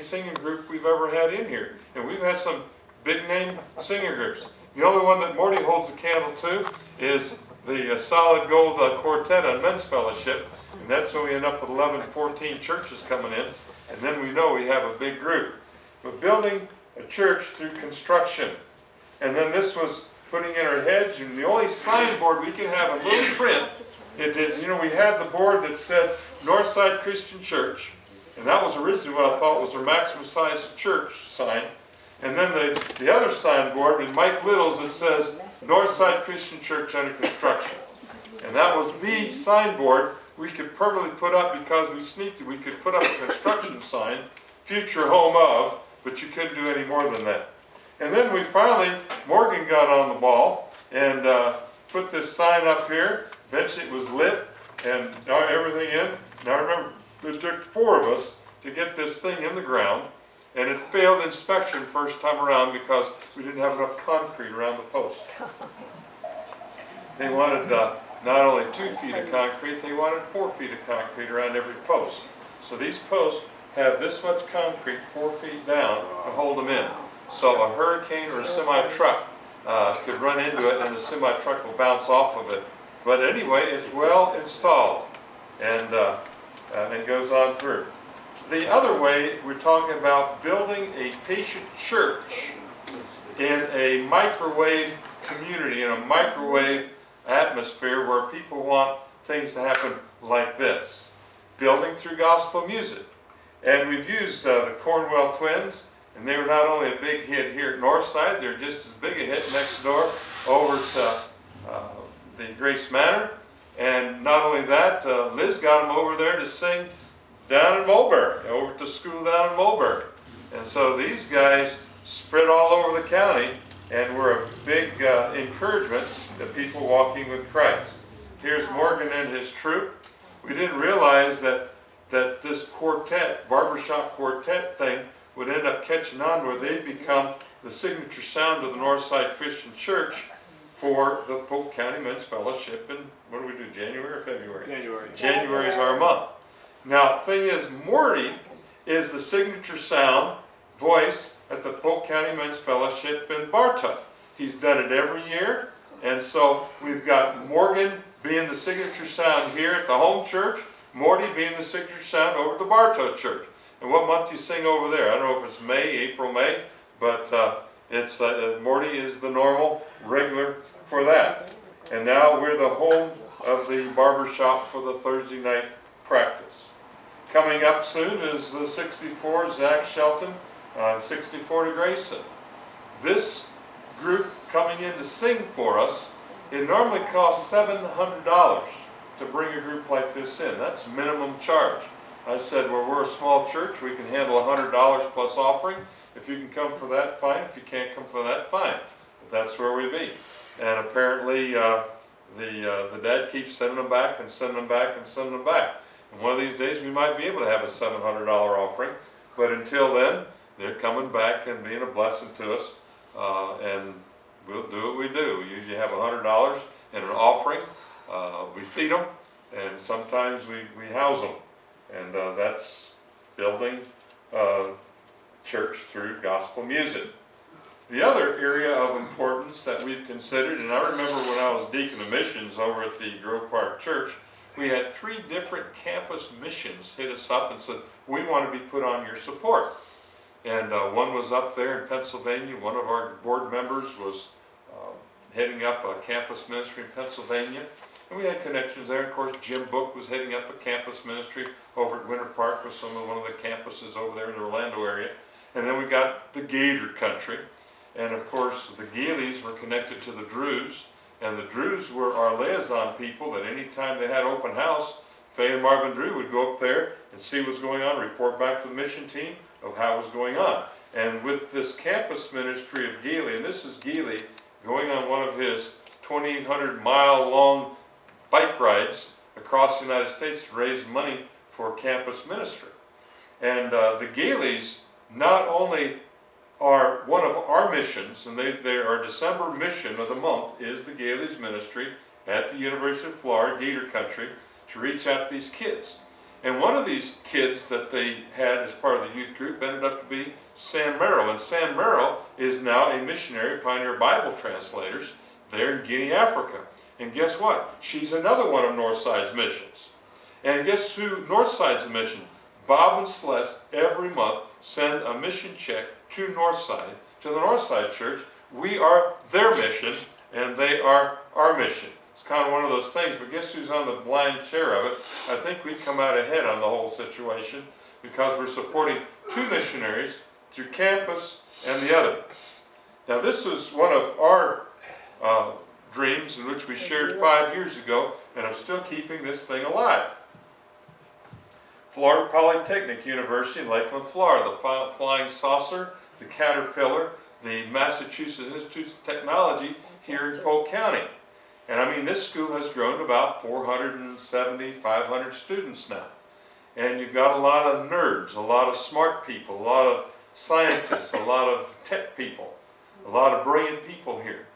singing group we've ever had in here. And we've had some big name singing groups. The only one that Morty holds a candle to is the Solid Gold Quartet on Men's Fellowship. And that's when we end up with 11, 14 churches coming in. And then we know we have a big group. But building a church through construction. And then this was putting in our hedge, and the only signboard we could have in little print, it did, we had the board that said Northside Christian Church, and that was originally what I thought was our maximum size church sign. And then the other signboard in Mike Little's, it says Northside Christian Church under construction. And that was the signboard we could permanently put up because we sneaked it. We could put up a construction sign, future home of, but you couldn't do any more than that. And then we finally, Morgan got on the ball and put this sign up here. Eventually it was lit and everything in. Now I remember it took 4 of us to get this thing in the ground, and it failed inspection first time around because we didn't have enough concrete around the post. They wanted not only 2 feet of concrete, they wanted 4 feet of concrete around every post. So these posts have this much concrete 4 feet down to hold them in. So a hurricane or a semi-truck could run into it and the semi-truck will bounce off of it. But anyway, it's well installed and goes on through. The other way, we're talking about building a patient church in a microwave community, in a microwave atmosphere where people want things to happen like this. Building through gospel music. And we've used the Cornwell Twins. And they were not only a big hit here at Northside, they're just as big a hit next door over to the Grace Manor. And not only that, Liz got them over there to sing down in Mulberry, over to school down in Mulberry. And so these guys spread all over the county and were a big encouragement to people walking with Christ. Here's Morgan and his troop. We didn't realize that this quartet, barbershop quartet thing, would end up catching on where they become the signature sound of the Northside Christian Church for the Polk County Men's Fellowship in, what do we do, January or February? January. January is our month. Now, the thing is, Morty is the signature sound voice at the Polk County Men's Fellowship in Bartow. He's done it every year, and so we've got Morgan being the signature sound here at the home church, Morty being the signature sound over at the Bartow church. And what month do you sing over there? I don't know if it's May, April, May, but it's Morty is the normal, regular for that. And now we're the home of the barbershop for the Thursday night practice. Coming up soon is the 64 Zach Shelton, 64 to Grayson. This group coming in to sing for us, it normally costs $700 to bring a group like this in. That's minimum charge. I said, well, we're a small church, we can handle $100 plus offering. If you can come for that, fine. If you can't come for that, fine. But that's where we be. And apparently the dad keeps sending them back and sending them back and sending them back. And one of these days we might be able to have a $700 offering. But until then, they're coming back and being a blessing to us. And we'll do what we do. We usually have $100 in an offering. We feed them, and sometimes we house them. And that's building church through gospel music. The other area of importance that we've considered, and I remember when I was deacon of missions over at the Grove Park Church, we had 3 different campus missions hit us up and said, we want to be put on your support. And one was up there in Pennsylvania. One of our board members was heading up a campus ministry in Pennsylvania. And we had connections there. Of course, Jim Book was heading up a campus ministry over at Winter Park with one of the campuses over there in the Orlando area. And then we got the Gator country. And of course, the Galeys were connected to the Drews. And the Drews were our liaison people that any time they had open house, Faye and Marvin Drew would go up there and see what's going on, report back to the mission team of how it was going on. And with this campus ministry of Gailey, and this is Gailey going on one of his 2,800-mile-long bike rides across the United States to raise money for campus ministry. And the Galeys not only are one of our missions, and our December mission of the month is the Galeys ministry at the University of Florida, Gator Country, to reach out to these kids. And one of these kids that they had as part of the youth group ended up to be Sam Merrill. And Sam Merrill is now a missionary, Pioneer Bible Translators there in Guinea, Africa. And guess what? She's another one of Northside's missions. And guess who Northside's mission? Bob and Celeste every month send a mission check to Northside, to the Northside Church. We are their mission, and they are our mission. It's kind of one of those things, but guess who's on the blind share of it? I think we come out ahead on the whole situation because we're supporting two missionaries through campus and the other. Now this was one of our dreams in which we shared 5 years ago, and I'm still keeping this thing alive. Florida Polytechnic University in Lakeland, Florida, the Flying Saucer, the Caterpillar, the Massachusetts Institute of Technology here in Polk County. And I mean, this school has grown to about 470, 500 students now. And you've got a lot of nerds, a lot of smart people, a lot of scientists, a lot of tech people, a lot of brilliant people here.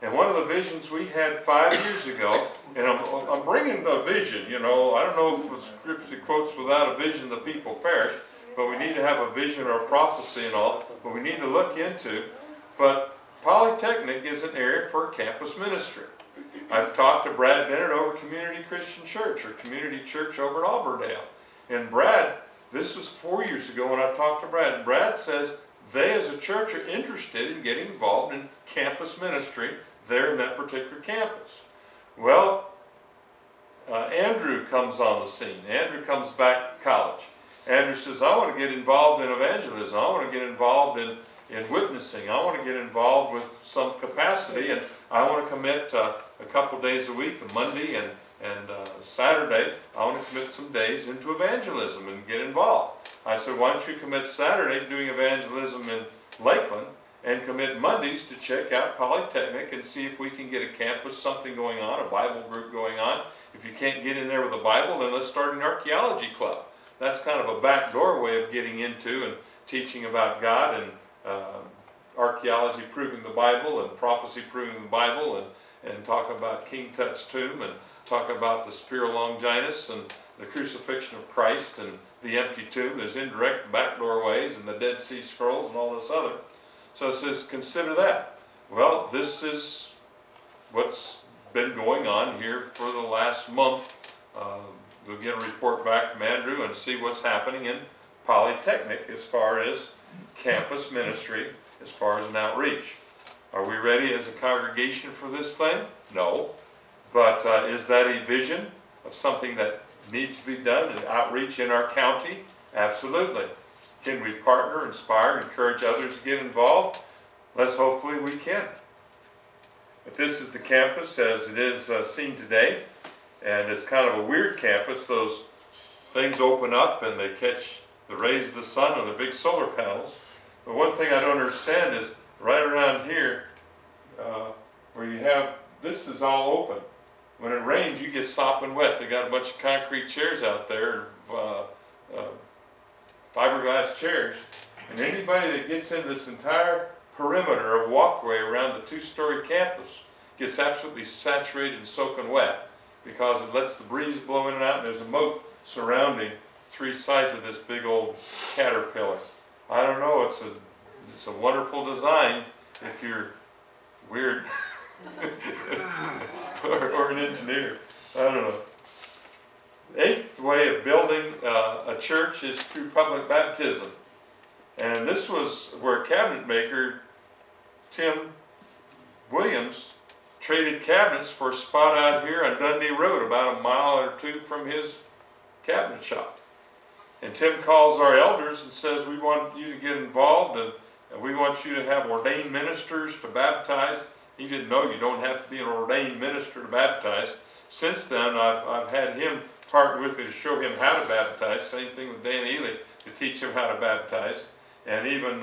And one of the visions we had 5 years ago, and I'm bringing a vision, you know, I don't know if it's scripture quotes, without a vision the people perish, but we need to have a vision or a prophecy and all, but we need to look into. But Polytechnic is an area for campus ministry. I've talked to Brad Bennett over Community Christian Church or Community Church over in Auburndale. And Brad, this was 4 years ago when I talked to Brad. Brad says they as a church are interested in getting involved in campus ministry there in that particular campus. Well, Andrew comes on the scene. Andrew comes back to college. Andrew says, I want to get involved in evangelism. I want to get involved in witnessing. I want to get involved with some capacity, and I want to commit a couple days a week, a Monday and Saturday. I want to commit some days into evangelism and get involved. I said, why don't you commit Saturday to doing evangelism in Lakeland and commit Mondays to check out Polytechnic and see if we can get a campus, something going on, a Bible group going on. If you can't get in there with a Bible, then let's start an archaeology club. That's kind of a backdoor way of getting into and teaching about God and archaeology proving the Bible and prophecy proving the Bible and talk about King Tut's tomb and talk about the Spira Longinus and the crucifixion of Christ and the empty tomb. There's indirect backdoor ways and the Dead Sea Scrolls and all this other. So it says, consider that. Well, this is what's been going on here for the last month. We'll get a report back from Andrew and see what's happening in Polytechnic as far as campus ministry, as far as an outreach. Are we ready as a congregation for this thing? No. But is that a vision of something that needs to be done, an outreach in our county? Absolutely. Can we partner, inspire, encourage others to get involved? Let's hopefully we can. But this is the campus as it is seen today. And it's kind of a weird campus. Those things open up and they catch the rays of the sun on the big solar panels. But one thing I don't understand is right around here where you have, this is all open. When it rains, you get sopping wet. They got a bunch of concrete chairs out there, fiberglass chairs. And anybody that gets into this entire perimeter of walkway around the two-story campus gets absolutely saturated and soaking wet because it lets the breeze blow in and out, and there's a moat surrounding 3 sides of this big old caterpillar. I don't know, it's a wonderful design if you're weird or an engineer. I don't know. The 8th way of building a church is through public baptism. And this was where cabinet maker Tim Williams traded cabinets for a spot out here on Dundee Road, about a mile or 2 from his cabinet shop. And Tim calls our elders and says, we want you to get involved and we want you to have ordained ministers to baptize. He didn't know you don't have to be an ordained minister to baptize. Since then, I've had him partner with me to show him how to baptize. Same thing with Dan Ely, to teach him how to baptize. And even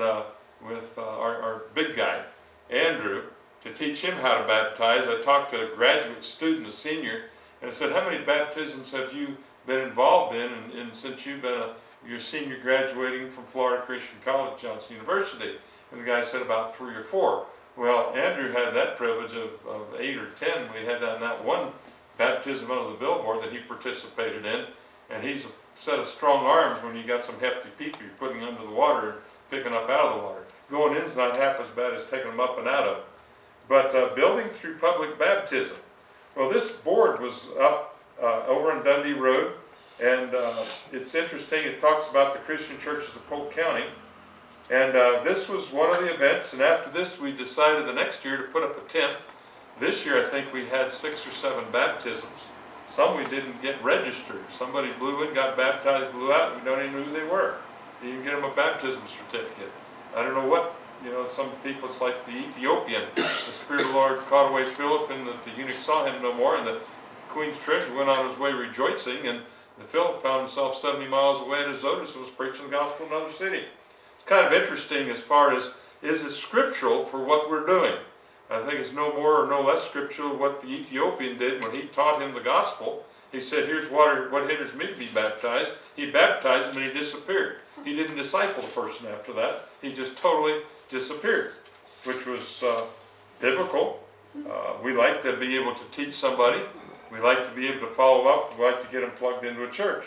with our big guy, Andrew, to teach him how to baptize. I talked to a graduate student, a senior, and I said, how many baptisms have you been involved in and since you've been your senior graduating from Florida Christian College, Johnson University? And the guy said about 3 or 4. Well, Andrew had that privilege of 8 or 10. We had that one baptism under the billboard that he participated in, and he's set of strong arms when you got some hefty people you're putting under the water and picking up out of the water. Going in's not half as bad as taking them up and out of it. But building through public baptism. Well, this board was up over on Dundee Road, and it's interesting. It talks about the Christian churches of Polk County. And this was one of the events, and after this we decided the next year to put up a tent. This year I think we had 6 or 7 baptisms. Some we didn't get registered. Somebody blew in, got baptized, blew out, and we don't even know who they were. You didn't get them a baptism certificate. I don't know what, some people, it's like the Ethiopian. The Spirit of the Lord caught away Philip, and the eunuch saw him no more, and the queen's treasurer went on his way rejoicing, and Philip found himself 70 miles away at Azotus and was preaching the gospel in another city. It's kind of interesting as far as, is it scriptural for what we're doing? I think it's no more or no less scriptural what the Ethiopian did when he taught him the gospel. He said, here's what hinders me to be baptized. He baptized him and he disappeared. He didn't disciple the person after that. He just totally disappeared, which was biblical. We like to be able to teach somebody. We like to be able to follow up. We like to get them plugged into a church.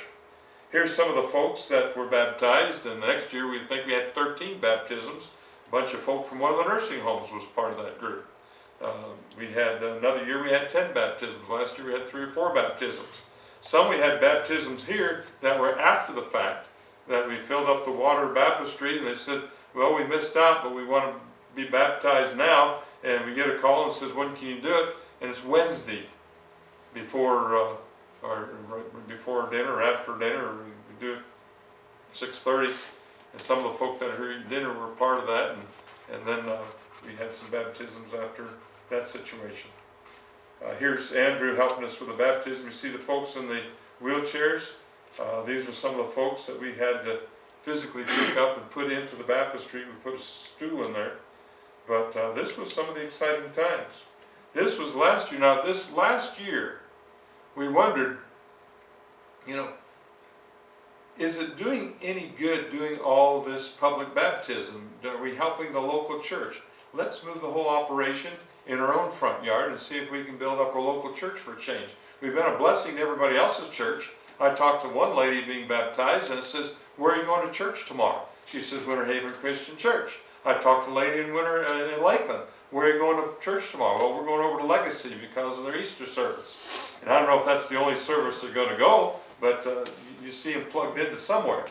Here's some of the folks that were baptized, and the next year we think we had 13 baptisms. A bunch of folk from one of the nursing homes was part of that group. We had another year we had 10 baptisms. Last year we had 3 or 4 baptisms. Some we had baptisms here that were after the fact, that we filled up the water baptistry, and they said, well, we missed out, but we want to be baptized now. And we get a call and says, when can you do it? And it's Wednesday before before dinner or after dinner. We do it 6:30. And some of the folk that are here eating dinner were part of that, and then we had some baptisms after that situation. Here's Andrew helping us with the baptism. You see the folks in the wheelchairs. These are some of the folks that we had to physically pick up and put into the baptistry. We put a stool in there. But this was some of the exciting times. This was last year. Now, this last year, we wondered, is it doing any good doing all this public baptism? Are we helping the local church? Let's move the whole operation in our own front yard and see if we can build up a local church for a change. We've been a blessing to everybody else's church. I talked to one lady being baptized, and it says, where are you going to church tomorrow? She says, Winter Haven Christian Church. I talked to a lady in Lakeland. Where are you going to church tomorrow? Well, we're going over to Legacy because of their Easter service. And I don't know if that's the only service they're going to go, but you see them plugged into somewhere.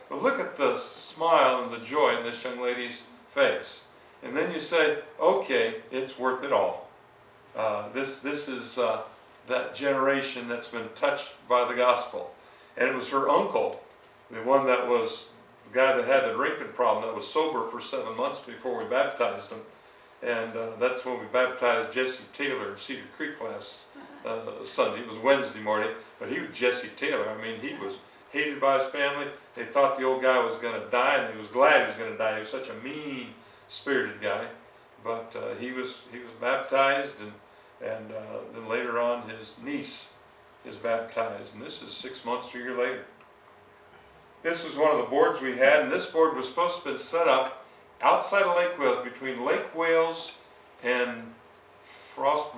But look at the smile and the joy in this young lady's face. And then you say, okay, it's worth it all. This is that generation that's been touched by the gospel. And it was her uncle, the one that was the guy that had the drinking problem, that was sober for 7 months before we baptized him. And that's when we baptized Jesse Taylor in Cedar Creek last Sunday. It was Wednesday morning, but he was Jesse Taylor. I mean, he was hated by his family. They thought the old guy was going to die, and he was glad he was going to die. He was such a mean-spirited guy. But he was baptized, and then later on his niece is baptized. And this is 6 months to a year later. This was one of the boards we had, and this board was supposed to have been set up outside of Lake Wales, between Lake Wales and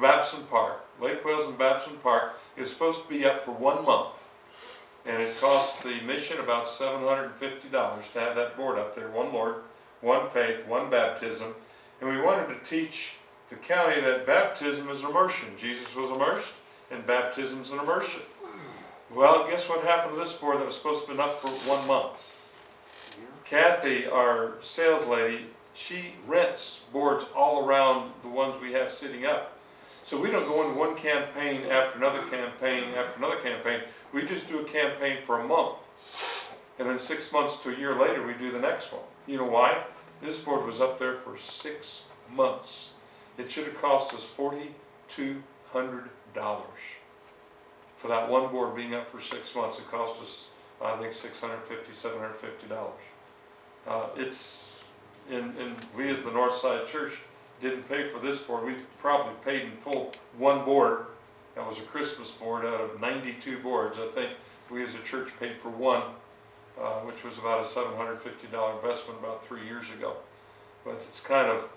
Babson Park. Lake Wales and Babson Park. It was supposed to be up for 1 month. And it cost the mission about $750 to have that board up there. One Lord, one faith, one baptism. And we wanted to teach the county that baptism is immersion. Jesus was immersed, and baptism is an immersion. Well, guess what happened to this board that was supposed to have been up for 1 month? Kathy, our sales lady, she rents boards all around the ones we have sitting up. So we don't go into one campaign after another campaign after another campaign. We just do a campaign for a month. And then 6 months to a year later, we do the next one. You know why? This board was up there for 6 months. It should have cost us $4,200 for that one board being up for 6 months. It cost us, I think, $650, $750. We as the Northside Church didn't pay for this board. We probably paid in full one board. That was a Christmas board out of 92 boards. I think we as a church paid for one, which was about a $750 investment about 3 years ago. But it's kind of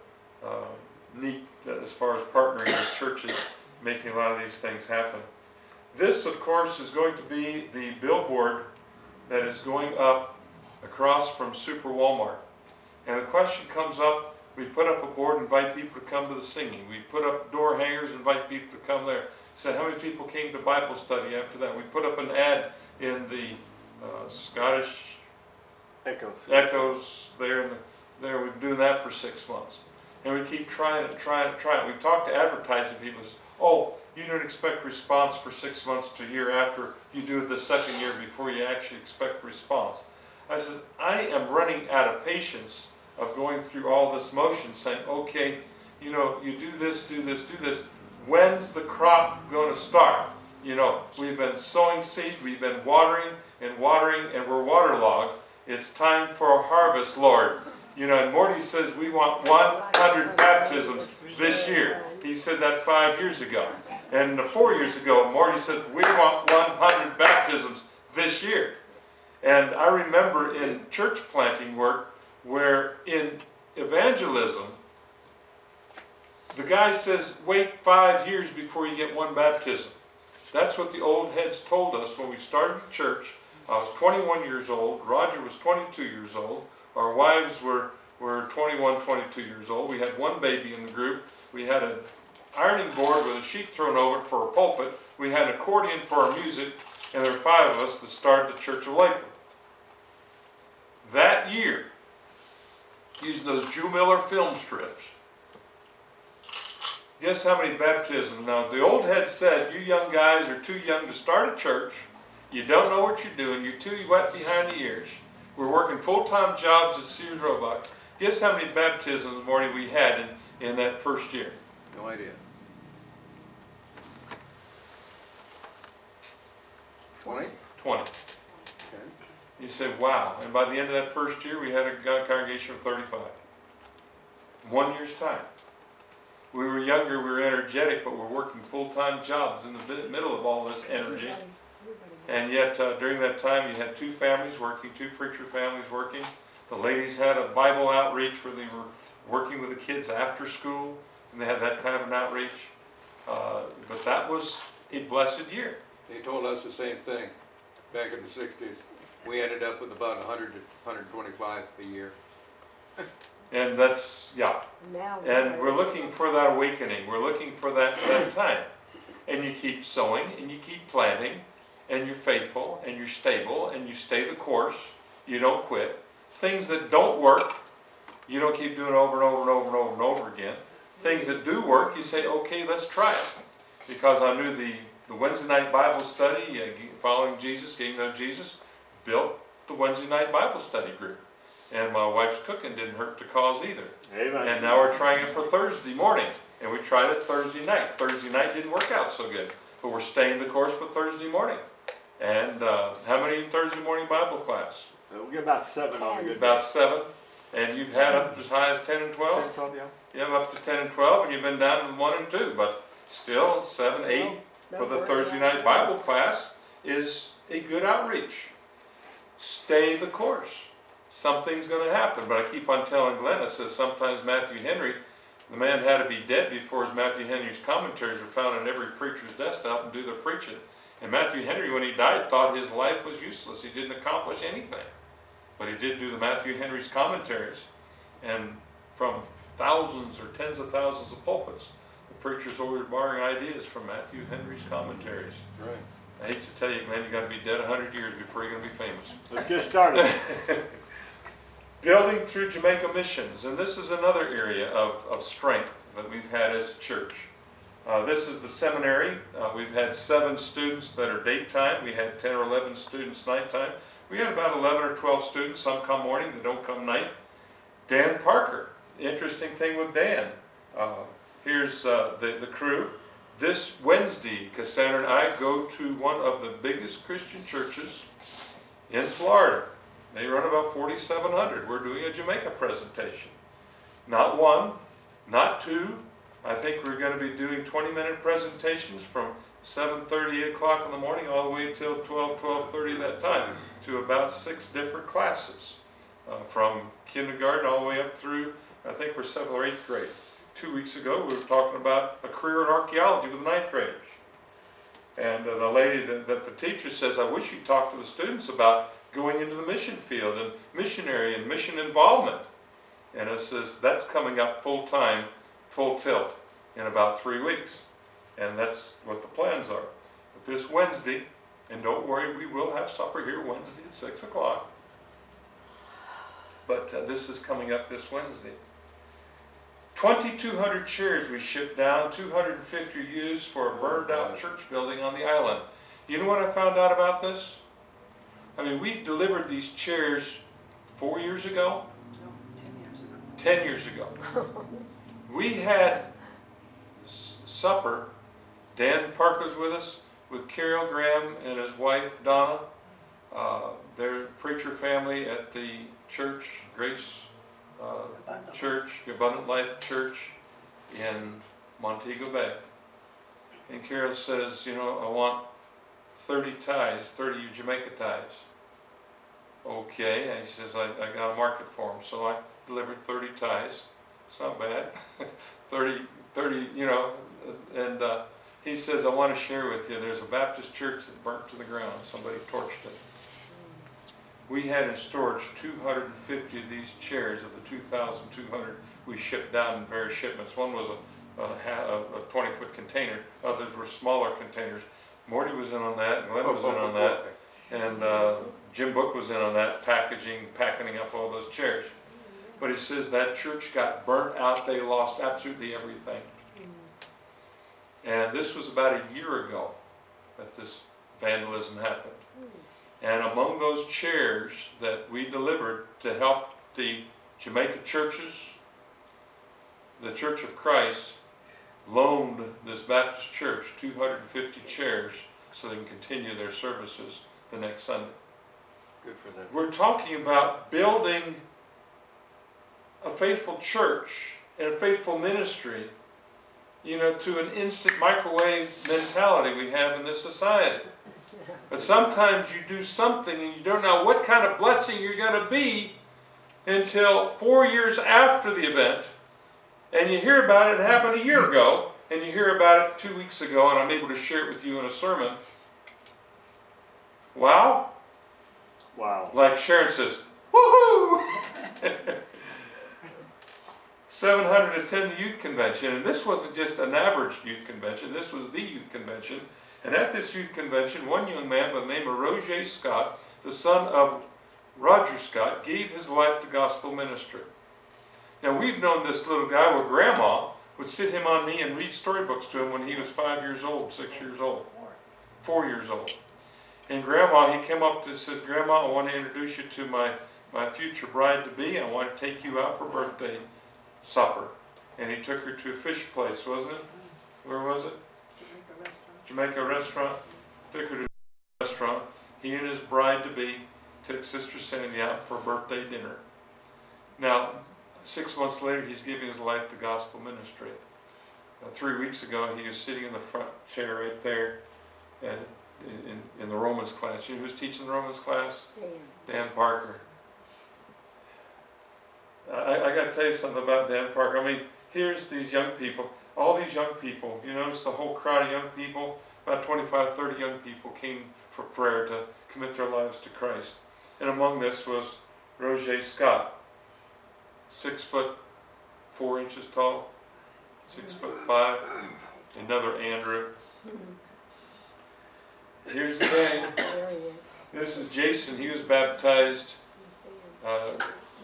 neat that as far as partnering with churches, making a lot of these things happen. This, of course, is going to be the billboard that is going up across from Super Walmart. And the question comes up, we put up a board, invite people to come to the singing. We put up door hangers, invite people to come there. Said how many people came to Bible study after that. We put up an ad in the Scottish Echoes there. We've been doing that for 6 months. And we keep trying it. We talk to advertising people. Oh, you don't expect response for 6 months to a year after you do it the second year before you actually expect response. I says, I am running out of patience of going through all this motion saying, okay, you do this. When's the crop going to start? We've been sowing seed, we've been watering, and we're waterlogged. It's time for a harvest, Lord. And Morty says we want 100 baptisms this year. He said that 5 years ago. And 4 years ago, Morty said we want 100 baptisms this year. And I remember in church planting work where in evangelism, the guy says, wait 5 years before you get one baptism. That's what the old heads told us when we started the church. I was 21 years old. Roger was 22 years old. Our wives were 21, 22 years old. We had one baby in the group. We had an ironing board with a sheet thrown over it for a pulpit. We had an accordion for our music. And there were 5 of us that started the Church of Lakewood. That year, using those Jew Miller film strips, guess how many baptisms? Now, the old head said, you young guys are too young to start a church. You don't know what you're doing. You're too wet behind the ears. We're working full-time jobs at Sears Roebuck. Guess how many baptisms, Morty, we had in that first year? No idea. 20? 20. Okay. You say, wow. And by the end of that first year, we had a congregation of 35. 1 year's time. We were younger, we were energetic, but we're working full-time jobs in the middle of all this energy. And yet, during that time, you had 2 families working, 2 preacher families working. The ladies had a Bible outreach where they were working with the kids after school, and they had that kind of an outreach. But that was a blessed year. They told us the same thing back in the 60s. We ended up with about 100 to 125 a year. And that's, yeah. And we're looking for that awakening. We're looking for that time. And you keep sowing, and you keep planting, and you're faithful, and you're stable, and you stay the course. You don't quit. Things that don't work, you don't keep doing over and over and over and over and over again. Things that do work, you say, okay, let's try it. Because I knew the Wednesday night Bible study, following Jesus, getting to know Jesus, built the Wednesday night Bible study group. And my wife's cooking didn't hurt the cause either. Amen. And now we're trying it for Thursday morning. And we tried it Thursday night. Thursday night didn't work out so good. But we're staying the course for Thursday morning. And how many Thursday morning Bible class? We get about 7 on a good day. About 7. And you've had up as high as 10 and 12? 10, 12, yeah. You have up to 10 and 12, and you've been down in 1 and 2. But still, 7, 8 for the Thursday night Bible class is a good outreach. Stay the course. Something's going to happen. But I keep on telling Glenn, I says sometimes Matthew Henry, the man had to be dead before his Matthew Henry's commentaries were found on every preacher's desk to help him do their preaching. And Matthew Henry, when he died, thought his life was useless. He didn't accomplish anything. But he did do the Matthew Henry's commentaries. And from thousands or tens of thousands of pulpits, the preachers always borrowing ideas from Matthew Henry's commentaries. Right. I hate to tell you, man, you got to be dead 100 years before you're going to be famous. Let's get started. Building through Jamaica missions, and this is another area of strength that we've had as a church. This is the seminary. We've had 7 students that are daytime. We had 10 or 11 students nighttime. We had about 11 or 12 students. Some come morning, they don't come night. Dan Parker. Interesting thing with Dan. Here's the crew. This Wednesday, Cassandra and I go to one of the biggest Christian churches in Florida. They run about 4,700. We're doing a Jamaica presentation. Not 1, not 2. I think we're going to be doing 20-minute presentations from 7:30, 8 o'clock in the morning all the way till 12, 12:30 that time to about 6 different classes. From kindergarten all the way up through, I think we're 7th or 8th grade. 2 weeks ago we were talking about a career in archaeology with 9th graders. And the lady that the teacher says, I wish you'd talk to the students about going into the mission field and missionary and mission involvement. And it says that's coming up full time, full tilt in about 3 weeks. And that's what the plans are. But this Wednesday, and don't worry, we will have supper here Wednesday at 6 o'clock. But this is coming up this Wednesday. 2,200 chairs we shipped down, 250 used for a burned out church building on the island. You know what I found out about this? I mean, we delivered these chairs 4 years ago? 10 years ago. We had supper. Dan Park was with us, with Carol Graham and his wife Donna, their preacher family at the church, Grace Church, Abundant Life Church in Montego Bay. And Carol says, you know, I want 30 ties, 30 Jamaica ties. Okay, and he says, I got a market for them, so I delivered 30 ties. It's not bad. 30, you know, and he says, I want to share with you, there's a Baptist church that burnt to the ground. Somebody torched it. We had in storage 250 of these chairs of the 2,200 we shipped down in various shipments. One was a 20-foot container. Others were smaller containers. Morty was in on that, and Glenn was in on that, and Jim Book was in on that, packing up all those chairs. But he says that church got burnt out. They lost absolutely everything. And this was about a year ago that this vandalism happened. And among those chairs that we delivered to help the Jamaica churches, the Church of Christ loaned this Baptist church 250 chairs so they can continue their services the next Sunday. Good for them. We're talking about building a faithful church and a faithful ministry, you know, to an instant microwave mentality we have in this society. But sometimes you do something and you don't know what kind of blessing you're going to be until 4 years after the event, and you hear about it. It happened a year ago, and you hear about it 2 weeks ago, and I'm able to share it with you in a sermon. Wow. Wow. Like Sharon says, woohoo! 700 attend the youth convention, and this wasn't just an average youth convention, this was the youth convention. And at this youth convention, one young man by the name of Roger Scott, the son of Roger Scott, gave his life to gospel ministry. Now we've known this little guy where Grandma would sit him on knee and read storybooks to him when he was 5 years old, 6 years old, 4 years old. And Grandma, he came up to says, Grandma, I want to introduce you to my future bride-to-be. I want to take you out for birthday supper. And he took her to a fish place, wasn't it? Where was it? Jamaica restaurant. Took her to a restaurant. He and his bride-to-be took Sister Sandy out for a birthday dinner. Now, 6 months later, he's giving his life to gospel ministry. 3 weeks ago, he was sitting in the front chair right there and in the Romans class. You know who's teaching the Romans class? Dan Parker. I got to tell you something about Dan Parker. I mean, here's these young people, all these young people. You notice the whole crowd of young people, about 25, 30 young people came for prayer to commit their lives to Christ. And among this was Roger Scott, 6'4" tall, 6'5", another Andrew. Here's the thing. This is Jason. He was baptized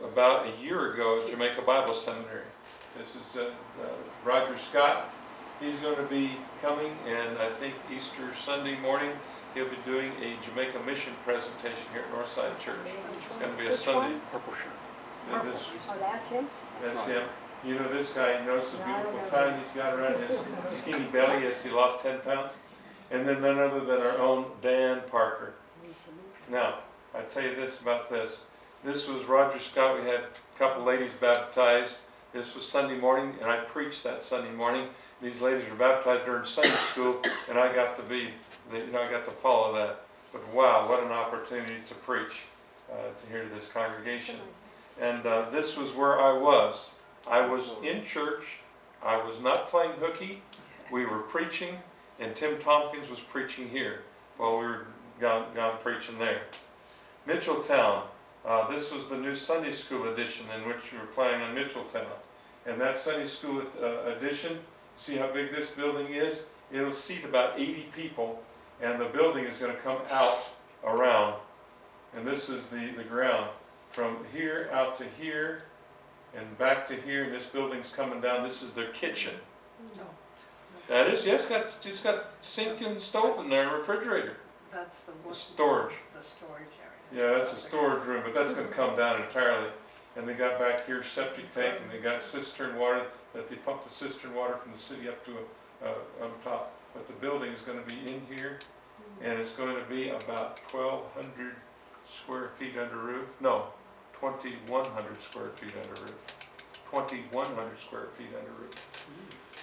about a year ago at Jamaica Bible Seminary. This is Roger Scott. He's going to be coming, and I think Easter Sunday morning he'll be doing a Jamaica mission presentation here at Northside Church. It's going to be a Sunday. Purple shirt. Oh, that's him? That's him. You know this guy, you notice the beautiful tie he's got around his skinny belly as he lost 10 pounds? And then none other than our own Dan Parker. Now, I tell you this about this. This was Roger Scott. We had a couple ladies baptized. This was Sunday morning, and I preached that Sunday morning. These ladies were baptized during Sunday school, and I got to be, I got to follow that. But wow, what an opportunity to preach to here to this congregation. And this was where I was. I was in church. I was not playing hooky. We were preaching, and Tim Tompkins was preaching here while we were gone preaching there. Mitchelltown. This was the new Sunday school edition in which we were playing on Mitchelltown. And that Sunday school edition, see how big this building is? It'll seat about 80 people, and the building is going to come out around. And this is the ground from here out to here and back to here, and this building's coming down. This is their kitchen. That is, yes, it's got sink and stove in there and refrigerator. That's the The storage. The storage area. Yeah, that's a storage room, but that's going to come down entirely. And they got back here septic tank, and they got cistern water that they pump the cistern water from the city up to on top. But the building is going to be in here, and it's going to be about 1,200 square feet under roof. No, 2,100 square feet under roof. 2,100 square feet under roof.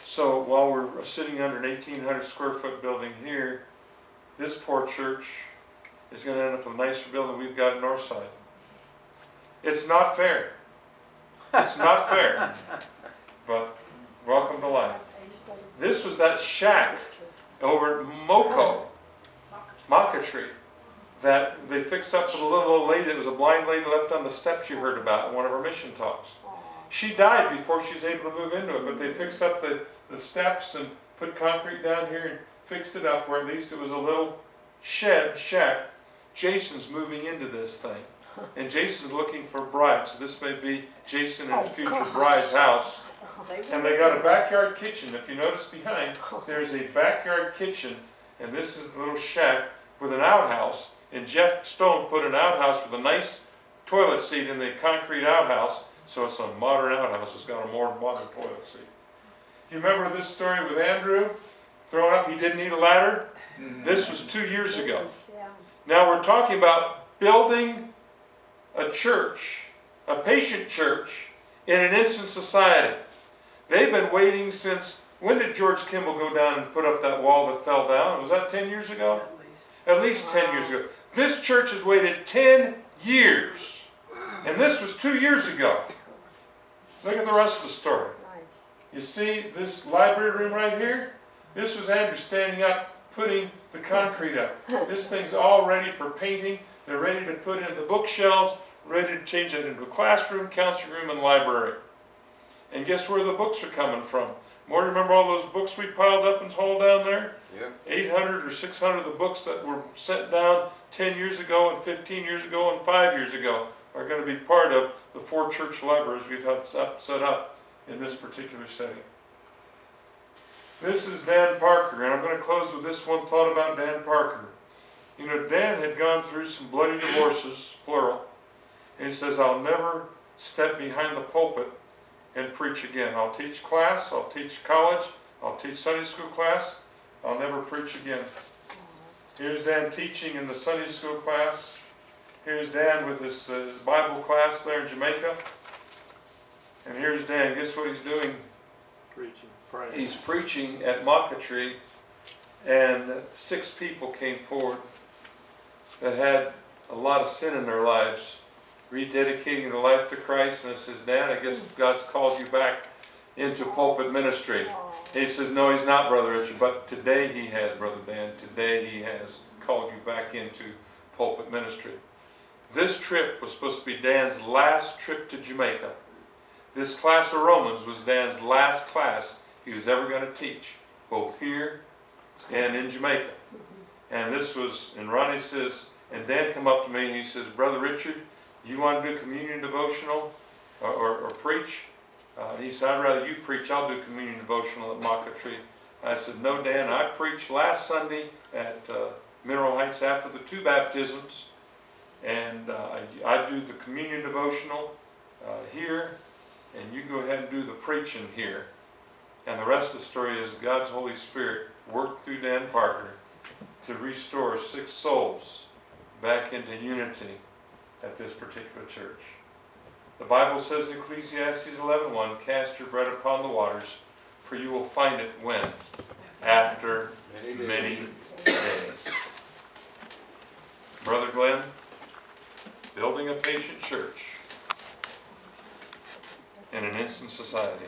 So while we're sitting under an 1,800 square foot building here, this poor church is going to end up with a nicer building we've got in Northside. It's not fair. It's not fair. But welcome to life. This was that shack over at Maca Tree that they fixed up for the little old lady that was a blind lady left on the steps you heard about in one of our mission talks. She died before she was able to move into it, but they fixed up the steps and put concrete down here and fixed it up where at least it was a little shack. Jason's moving into this thing. And Jason's looking for a bride, so this may be Jason and his future bride's house. And they got a backyard kitchen. If you notice behind, there's a backyard kitchen, and this is the little shack with an outhouse. And Jeff Stone put an outhouse with a nice toilet seat in the concrete outhouse, so it's a modern outhouse. It's got a more modern toilet seat. You remember this story with Andrew throwing up? He didn't need a ladder. This was 2 years ago. Now we're talking about building a church, a patient church, in an instant society. They've been waiting since, when did George Kimball go down and put up that wall that fell down? Was that 10 years ago? At least 10 years ago. This church has waited 10 years. And this was 2 years ago. Look at the rest of the story. You see this library room right here? This was Andrew standing up, putting the concrete up. This thing's all ready for painting. They're ready to put in the bookshelves, ready to change it into a classroom, counseling room, and library. And guess where the books are coming from? More, remember all those books we piled up and hauled down there? Yeah. 800 or 600 of the books that were sent down 10 years ago and 15 years ago and 5 years ago are going to be part of the 4 church libraries we've had set up in this particular setting. This is Dan Parker, and I'm going to close with this one thought about Dan Parker. You know, Dan had gone through some bloody divorces, plural, and he says, I'll never step behind the pulpit and preach again. I'll teach class, I'll teach college, I'll teach Sunday school class, I'll never preach again. Here's Dan teaching in the Sunday school class. Here's Dan with his Bible class there in Jamaica. And here's Dan, guess what he's doing? Preaching, praying. He's preaching at Maca Tree, and 6 people came forward that had a lot of sin in their lives, rededicating their life to Christ. And I says, Dan, I guess God's called you back into pulpit ministry. He says, no, he's not, Brother Richard, but today he has, Brother Dan. Today he has called you back into pulpit ministry. This trip was supposed to be Dan's last trip to Jamaica. This class of Romans was Dan's last class he was ever going to teach, both here and in Jamaica. And this was, and Ronnie says, and Dan come up to me and he says, Brother Richard, you want to do communion devotional or preach? And he said, I'd rather you preach. I'll do communion devotional at Maca Tree. I said, no, Dan, I preached last Sunday at Mineral Heights after the 2 baptisms. And I do the communion devotional here, and you go ahead and do the preaching here. And the rest of the story is God's Holy Spirit worked through Dan Parker to restore 6 souls back into unity at this particular church. The Bible says in Ecclesiastes 11:1, cast your bread upon the waters, for you will find it when? After many days. Brother Glenn, building a patient church in an instant society.